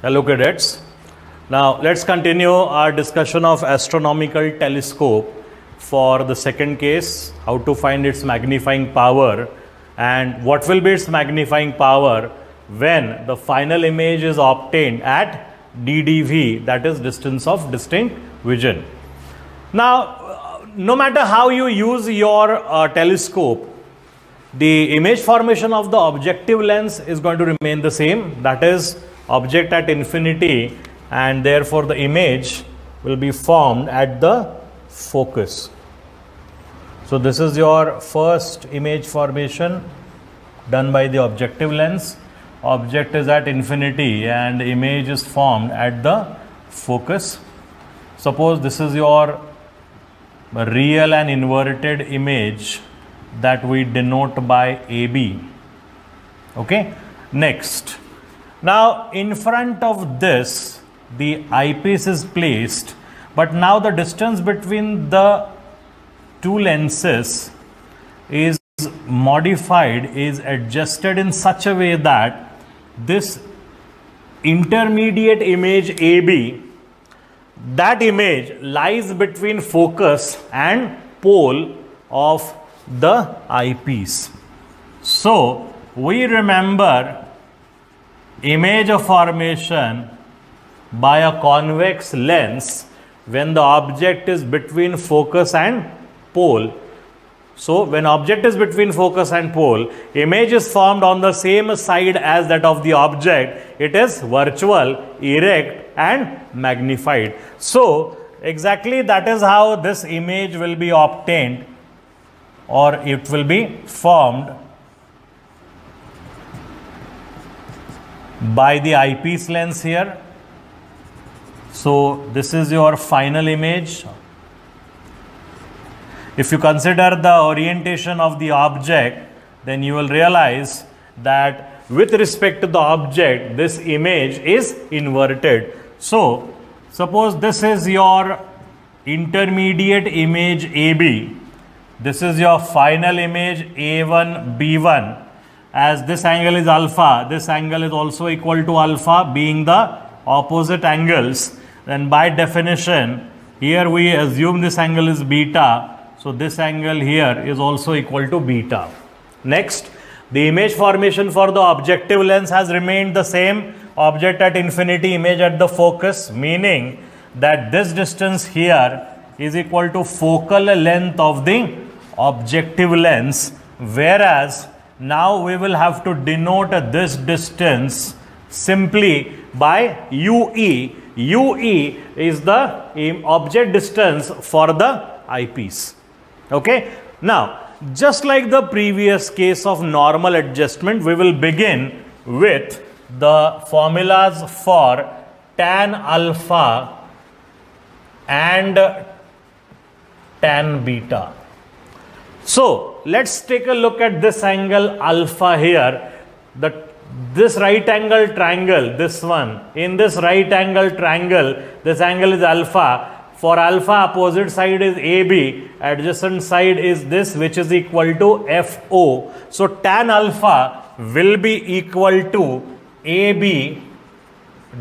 Hello cadets. Now let's continue our discussion of astronomical telescope for the second case, how to find its magnifying power and what will be its magnifying power when the final image is obtained at DDV, that is distance of distinct vision. Now no matter how you use your telescope, the image formation of the objective lens is going to remain the same, that is object at infinity, and therefore the image will be formed at the focus. So this is your first image formation done by the objective lens. Object is at infinity and image is formed at the focus. Suppose this is your real and inverted image that we denote by AB. Okay, next. Now in front of this the eyepiece is placed, but now the distance between the two lenses is modified, is adjusted in such a way that this intermediate image AB, that image lies between focus and pole of the eyepiece. So we remember image of formation by a convex lens when the object is between focus and pole. So when object is between focus and pole, image is formed on the same side as that of the object. It is virtual, erect and magnified. So exactly that is how this image will be obtained, or it will be formed by the eyepiece lens here. So this is your final image. If you consider the orientation of the object, then you will realize that with respect to the object, this image is inverted. So suppose this is your intermediate image AB. This is your final image A1, B1. As this angle is alpha, this angle is also equal to alpha, being the opposite angles. Then by definition, here we assume this angle is beta. So this angle here is also equal to beta. Next, the image formation for the objective lens has remained the same. Object at infinity, image at the focus, meaning that this distance here is equal to focal length of the objective lens, whereas now we will have to denote this distance simply by UE. UE is the object distance for the eyepiece. Okay. Now, just like the previous case of normal adjustment, we will begin with the formulas for tan alpha and tan beta. So let's take a look at this angle alpha here. This right angle triangle, this one, in this right angle triangle, this angle is alpha. For alpha, opposite side is AB, adjacent side is this, which is equal to FO. So tan alpha will be equal to AB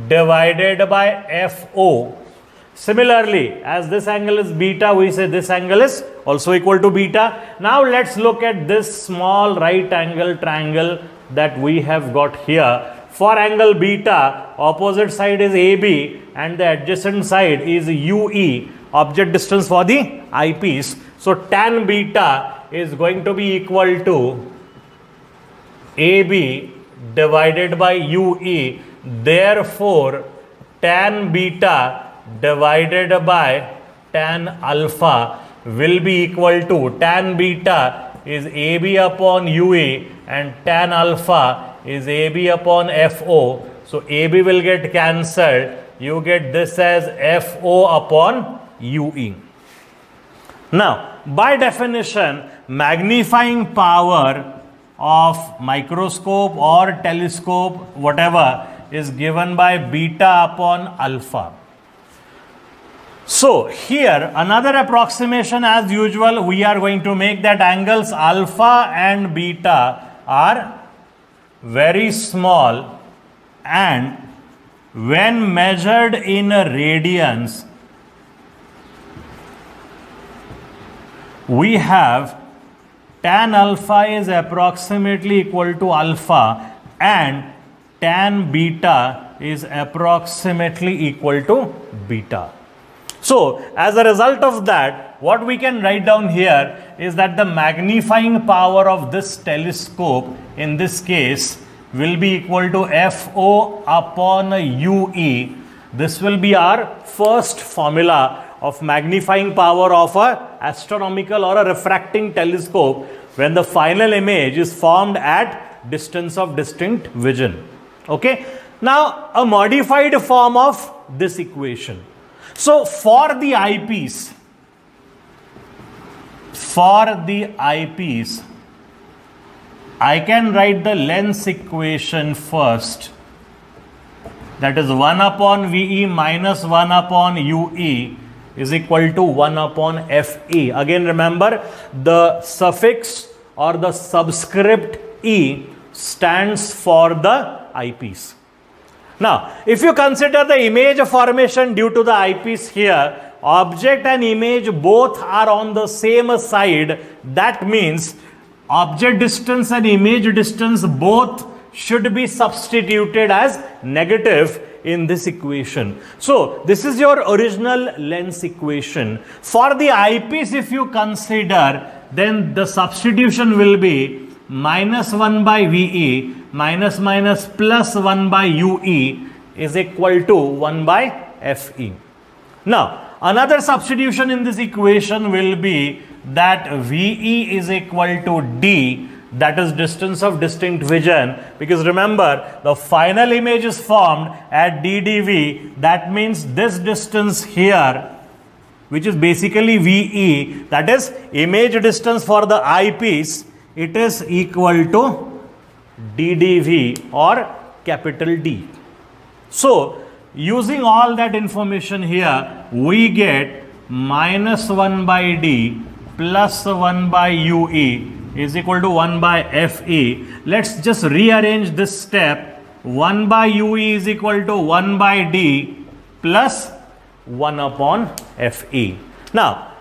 divided by FO. Similarly, as this angle is beta, we say this angle is also equal to beta. Now let's look at this small right angle triangle that we have got here. For angle beta, opposite side is AB and the adjacent side is UE, object distance for the eyepiece. So tan beta is going to be equal to AB divided by UE. Therefore, tan beta divided by tan alpha will be equal to, tan beta is AB upon UE and tan alpha is AB upon FO. So AB will get cancelled. You get this as FO upon UE. Now, by definition, magnifying power of microscope or telescope, whatever, is given by beta upon alpha. So here another approximation, as usual, we are going to make that angles alpha and beta are very small and when measured in radians, we have tan alpha is approximately equal to alpha and tan beta is approximately equal to beta. So as a result of that, what we can write down here is that the magnifying power of this telescope in this case will be equal to FO upon UE. This will be our first formula of magnifying power of a astronomical or a refracting telescope when the final image is formed at distance of distinct vision. Okay. Now a modified form of this equation. So for the eyepiece, I can write the lens equation first. That is 1 upon VE minus 1 upon UE is equal to 1 upon FE. Again remember, the suffix or the subscript E stands for the eyepiece. Now, if you consider the image formation due to the eyepiece here, object and image both are on the same side. That means object distance and image distance both should be substituted as negative in this equation. So, this is your original lens equation. For the eyepiece, if you consider, then the substitution will be minus 1 by VE minus plus 1 by UE is equal to 1 by FE. Now, another substitution in this equation will be that VE is equal to D, that is distance of distinct vision, because remember the final image is formed at DDV. That means this distance here, which is basically VE, that is image distance for the eyepiece, it is equal to DDV or capital D. So using all that information here, we get minus 1 by D plus 1 by UE is equal to 1 by FE. Let's just rearrange this step. 1 by UE is equal to 1 by D plus 1 upon FE. Now,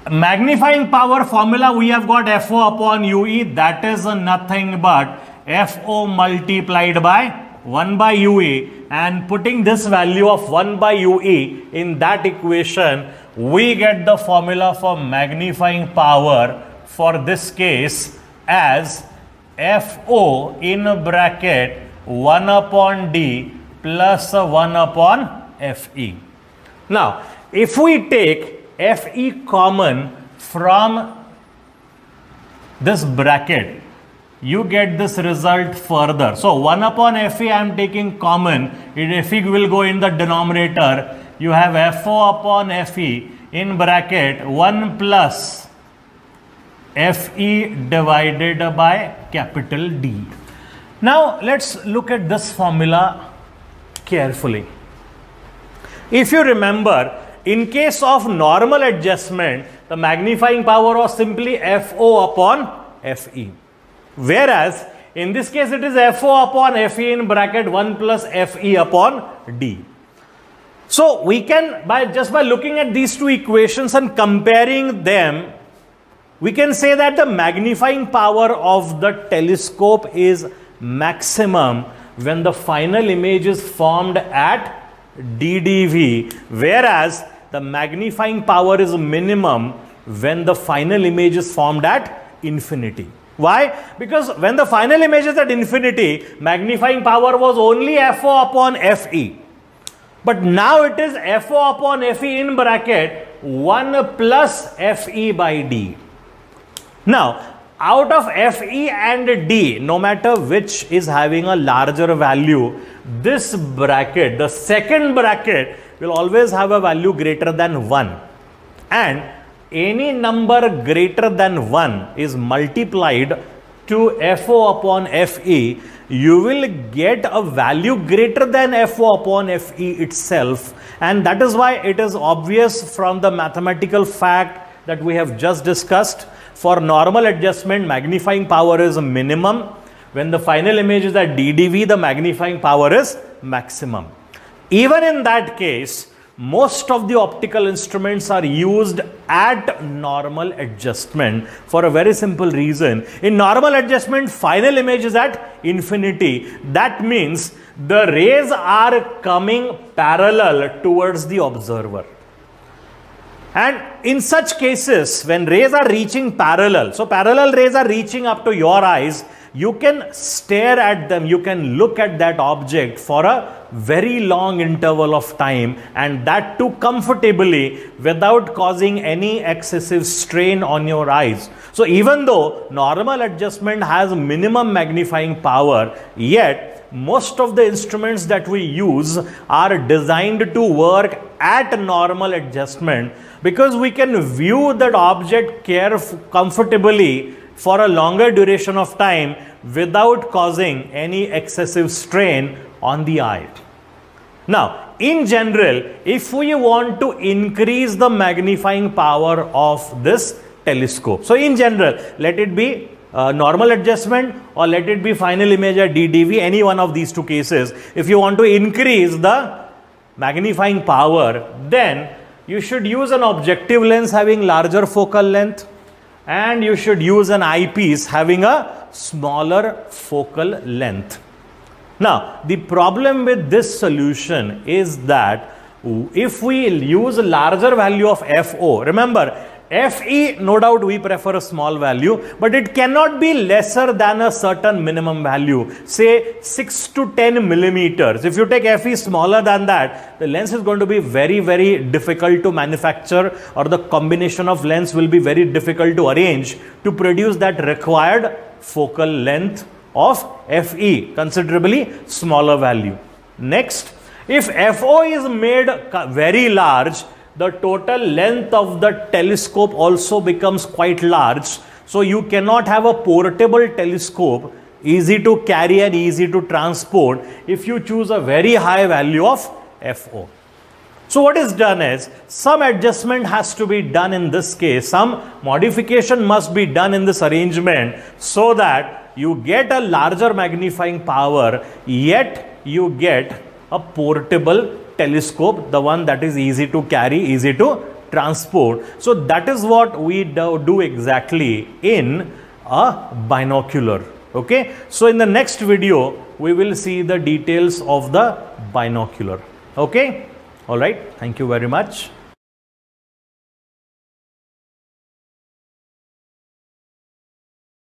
magnifying power formula, we have got FO upon UE, that is nothing but FO multiplied by 1 by UE, and putting this value of 1 by UE in that equation, we get the formula for magnifying power for this case as FO in bracket 1 upon D plus 1 upon FE. Now, if we take FE common from this bracket, you get this result further. So 1 upon FE I am taking common. FE will go in the denominator. You have FO upon FE in bracket 1 plus FE divided by capital D. Now let's look at this formula carefully. If you remember, in case of normal adjustment, the magnifying power was simply FO upon FE. Whereas, in this case, it is FO upon FE in bracket 1 plus FE upon D. So, we can, just by looking at these two equations and comparing them, we can say that the magnifying power of the telescope is maximum when the final image is formed at DDV, whereas the magnifying power is minimum when the final image is formed at infinity. Why? Because when the final image is at infinity, magnifying power was only FO upon FE. But now it is FO upon FE in bracket 1 plus FE by D. Now, out of FE and D, no matter which is having a larger value, this bracket, the second bracket, will always have a value greater than 1. And any number greater than 1 is multiplied to FO upon FE, you will get a value greater than FO upon FE itself. And that is why it is obvious from the mathematical fact that we have just discussed. For normal adjustment, magnifying power is minimum. When the final image is at DDV, the magnifying power is maximum. Even in that case, most of the optical instruments are used at normal adjustment for a very simple reason. In normal adjustment, final image is at infinity. That means the rays are coming parallel towards the observer. And in such cases, when rays are reaching parallel, so parallel rays are reaching up to your eyes, you can stare at them, you can look at that object for a very long interval of time, and that too comfortably without causing any excessive strain on your eyes. So even though normal adjustment has minimum magnifying power, yet most of the instruments that we use are designed to work at normal adjustment, because we can view that object comfortably for a longer duration of time without causing any excessive strain on the eye. Now, in general, if we want to increase the magnifying power of this telescope, so in general, let it be normal adjustment or let it be final image at DDV, any one of these two cases, if you want to increase the magnifying power, then you should use an objective lens having larger focal length, and you should use an eyepiece having a smaller focal length. Now, the problem with this solution is that if we use a larger value of FO, remember, FE, no doubt we prefer a small value, but it cannot be lesser than a certain minimum value, say 6 to 10 millimeters. If you take FE smaller than that, the lens is going to be very, very difficult to manufacture, or the combination of lens will be very difficult to arrange to produce that required focal length of FE, considerably smaller value. Next, if FO is made very large, the total length of the telescope also becomes quite large. So you cannot have a portable telescope, easy to carry and easy to transport, if you choose a very high value of FO. So what is done is, some adjustment has to be done in this case, some modification must be done in this arrangement so that you get a larger magnifying power, yet you get a portable telescope, the one that is easy to carry, easy to transport. So that is what we do exactly in a binocular. Okay, so in the next video we will see the details of the binocular. Okay, all right, thank you very much.